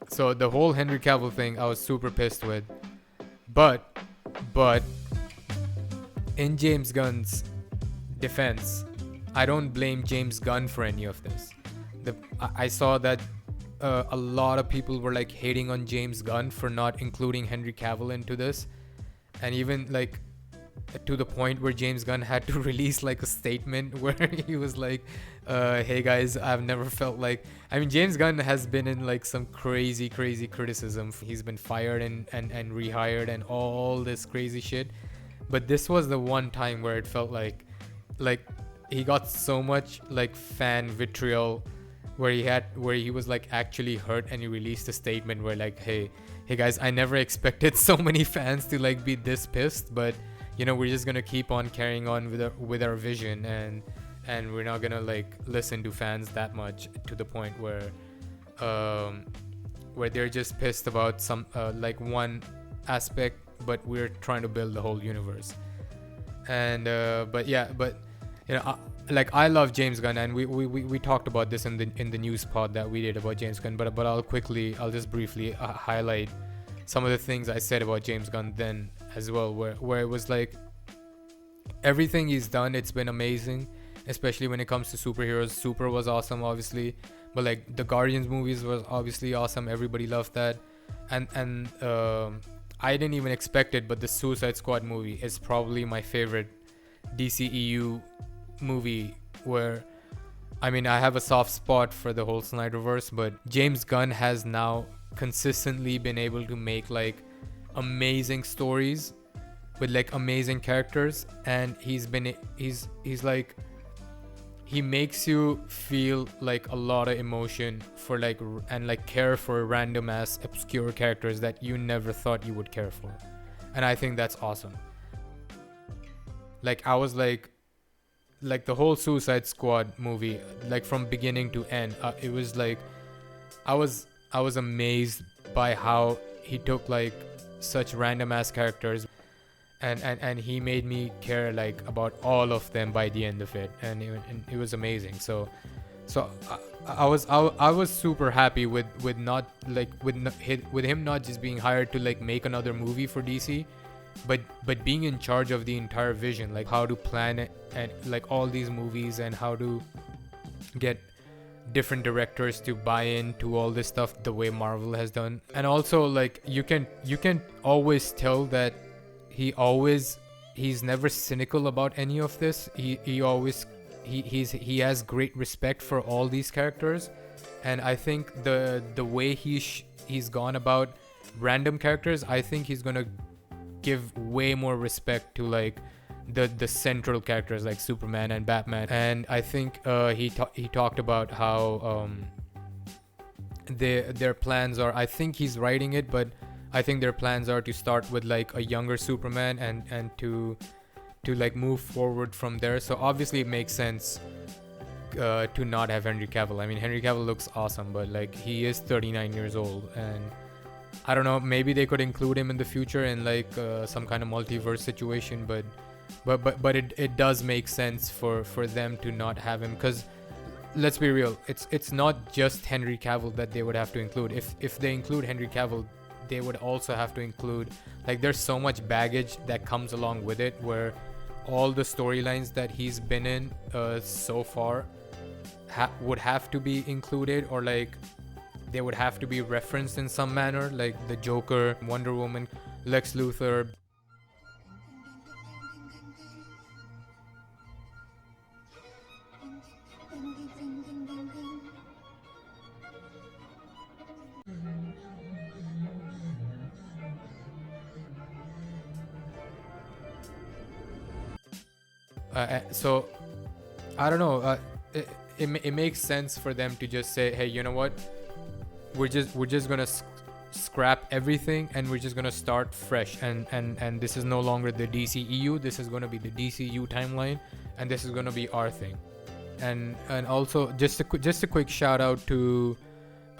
So the whole Henry Cavill thing, I was super pissed with. But, but in James Gunn's defense, I don't blame James Gunn for any of this. I saw that a lot of people were like hating on James Gunn for not including Henry Cavill into this, and even like to the point where James Gunn had to release like a statement where he was like, "Hey guys, I've never felt like." I mean, James Gunn has been in like some crazy criticism. He's been fired and rehired and all this crazy shit. But this was the one time where it felt like he got so much like fan vitriol where he was like actually hurt, and he released a statement where like, hey guys, I never expected so many fans to like be this pissed, but you know, we're just gonna keep on carrying on with our vision, and we're not gonna like listen to fans that much to the point where they're just pissed about some like one aspect, but we're trying to build the whole universe. And but yeah, but you know, like I love James Gunn, and we talked about this in the news pod that we did about James Gunn, but I'll just briefly highlight some of the things I said about James Gunn then as well, where it was like everything he's done, it's been amazing, especially when it comes to superheroes. Super was awesome, obviously, but like the Guardians movies was obviously awesome. Everybody loved that, and I didn't even expect it, but the Suicide Squad movie is probably my favorite DCEU movie. Where I mean, I have a soft spot for the whole Snyderverse, but James Gunn has now consistently been able to make like amazing stories with like amazing characters, and he's like, he makes you feel like a lot of emotion for like and like care for random ass obscure characters that you never thought you would care for, and I think that's awesome. Like I was like the whole Suicide Squad movie, like from beginning to end, it was like I was amazed by how he took like such random ass characters, and he made me care like about all of them by the end of it, and it was amazing. So I was super happy with not like with him not just being hired to like make another movie for DC, but being in charge of the entire vision, like how to plan it and like all these movies, and how to get different directors to buy into all this stuff the way Marvel has done. And also like you can always tell that he's never cynical about any of this. He has great respect for all these characters, and I think the way he's gone about random characters, I think he's gonna give way more respect to like the central characters like Superman and Batman. And I think he talked about how their plans are, I think he's writing it, but I think their plans are to start with like a younger Superman and to like move forward from there. So obviously it makes sense to not have Henry Cavill. I mean, Henry Cavill looks awesome, but like he is 39 years old, and I don't know, maybe they could include him in the future in like some kind of multiverse situation, but it does make sense for them to not have him, because let's be real, it's not just Henry Cavill that they would have to include. If they include Henry Cavill, they would also have to include, like, there's so much baggage that comes along with it, where all the storylines that he's been in so far would have to be included, or like they would have to be referenced in some manner, like the Joker, Wonder Woman, Lex Luthor. So I don't know. it makes sense for them to just say, hey, you know what, we're just gonna scrap everything and we're just gonna start fresh, and this is no longer the DCEU, this is gonna be the DCU timeline, and this is gonna be our thing. And also just a quick shout out to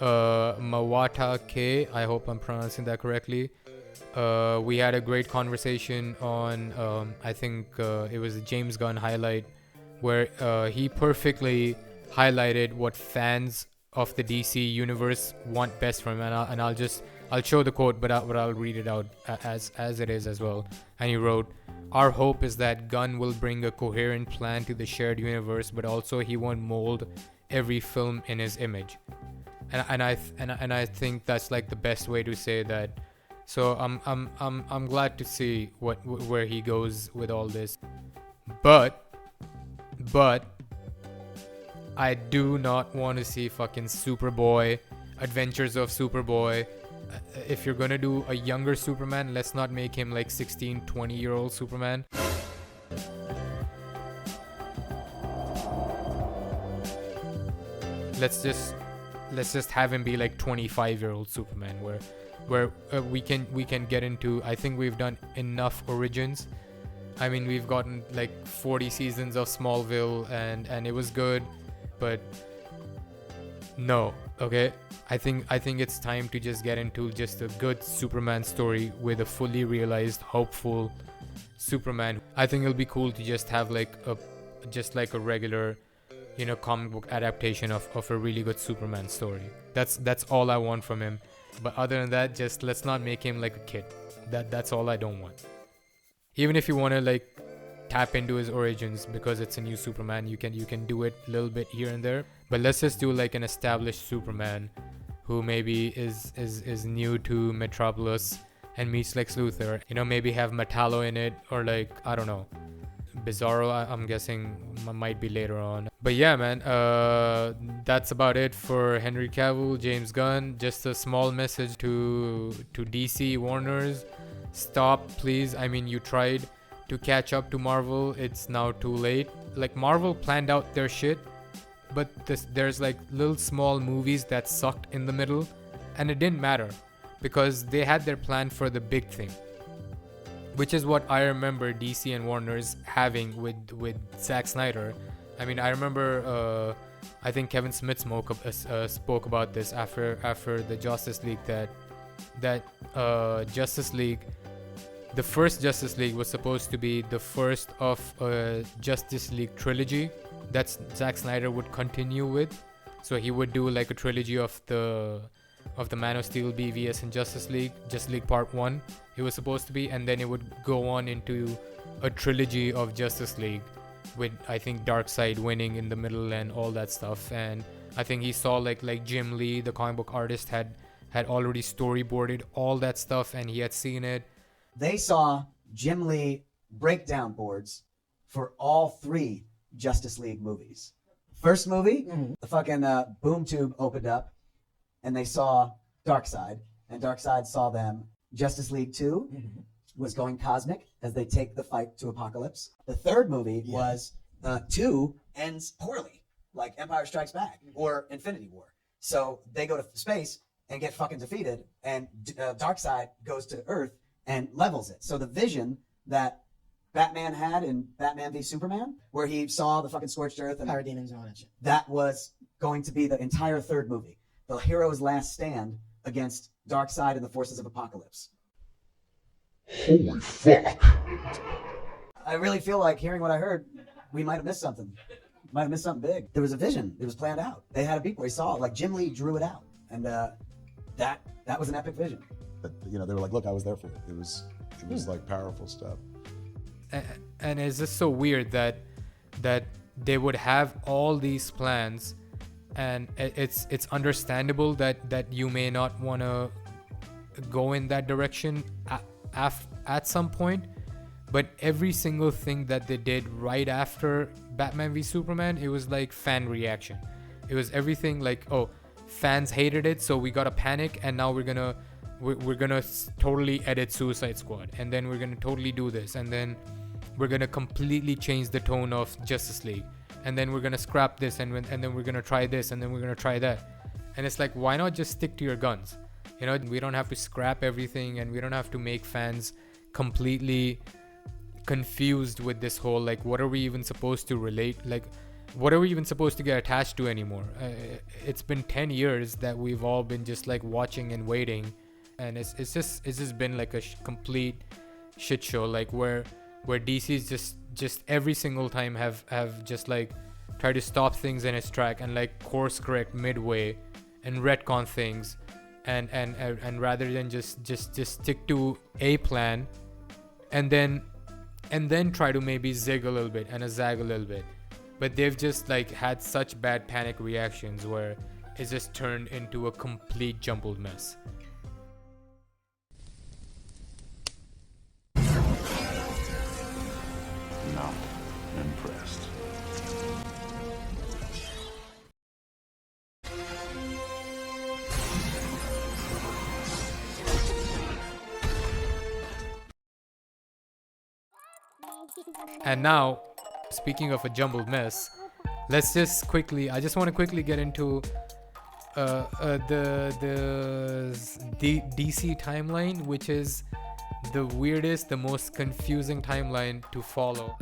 Mawata K, I hope I'm pronouncing that correctly. We had a great conversation on I think it was a James Gunn highlight, where he perfectly highlighted what fans of the DC universe want best from him, and I'll show the quote, but I'll read it out as it is as well. And he wrote, "Our hope is that Gunn will bring a coherent plan to the shared universe, but also he won't mold every film in his image." And I think that's like the best way to say that. So I'm glad to see where he goes with all this, but I do not want to see fucking Superboy, Adventures of Superboy. If you're gonna do a younger Superman, let's not make him like 16, 20-year-old Superman. Let's just have him be like 25-year-old Superman, where we can get into. I think we've done enough origins. I mean, we've gotten like 40 seasons of Smallville, and it was good, but no, okay. I think it's time to just get into just a good Superman story with a fully realized, hopeful Superman. I think it'll be cool to just have like a regular, you know, comic book adaptation of a really good Superman story. That's all I want from him. But other than that, just let's not make him like a kid. That's all I don't want. Even if you want to like tap into his origins because it's a new Superman, you can do it a little bit here and there. But let's just do like an established Superman who maybe is new to Metropolis and meets Lex Luthor. You know, maybe have Metallo in it, or like, I don't know, Bizarro, I'm guessing might be later on. But yeah, man, that's about it for Henry Cavill, James Gunn. Just a small message to DC Warners. Stop, please. I mean, you tried to catch up to Marvel. It's now too late. Like, Marvel planned out their shit, but there's like little small movies that sucked in the middle, and it didn't matter because they had their plan for the big thing, which is what I remember DC and Warner's having with Zack Snyder. I mean, I remember I think Kevin Smith spoke about this after the Justice League, that Justice League, the first Justice League, was supposed to be the first of a Justice League trilogy that Zack Snyder would continue with. So he would do like a trilogy of the Man of Steel, BVS, and Justice League Part 1 it was supposed to be, and then it would go on into a trilogy of Justice League with, I think, Darkseid winning in the middle and all that stuff. And I think he saw like Jim Lee, the comic book artist, had already storyboarded all that stuff, and he had seen it. They saw Jim Lee breakdown boards for all 3 Justice League movies. First movie, the fucking boom tube opened up, and they saw Darkseid, and Darkseid saw them. Justice League 2 was going cosmic as they take the fight to Apocalypse. The third movie was 2 ends poorly, like Empire Strikes Back or Infinity War. So they go to space and get fucking defeated, and Darkseid goes to Earth and levels it. So the vision that Batman had in Batman v Superman, where he saw the fucking scorched earth and parademons and all that shit, that was going to be the entire third movie. The hero's last stand against Darkseid and the forces of Apocalypse. Holy fuck. I really feel like, hearing what I heard, we might have missed something. Might have missed something big. There was a vision. It was planned out. They had a beat where he saw it. Like, Jim Lee drew it out. And that was an epic vision. But, you know, they were like, look, I was there for it. It was like powerful stuff. And it's just so weird that they would have all these plans, and it's understandable that you may not want to go in that direction at some point, but every single thing that they did right after Batman v Superman, it was like fan reaction. It was everything like, oh, fans hated it, so we gotta panic, and now we're gonna totally edit Suicide Squad, and then we're gonna totally do this, and then we're gonna completely change the tone of Justice League, and then we're gonna scrap this, and then we're gonna try this, and then we're gonna try that. And it's like, why not just stick to your guns? You know, we don't have to scrap everything, and we don't have to make fans completely confused with this whole, like, what are we even supposed to relate, like, what are we even supposed to get attached to anymore? It's been 10 years that we've all been just like watching and waiting, and it's just been like a complete shit show, like where DC's just every single time have just like tried to stop things in its track and like course correct midway and retcon things, and rather than just stick to a plan and then try to maybe zig a little bit and zag a little bit. But they've just like had such bad panic reactions where it's just turned into a complete jumbled mess. Not impressed. And now, speaking of a jumbled mess, let's just quickly, I just want to quickly get into the DC timeline, which is the weirdest, the most confusing timeline to follow.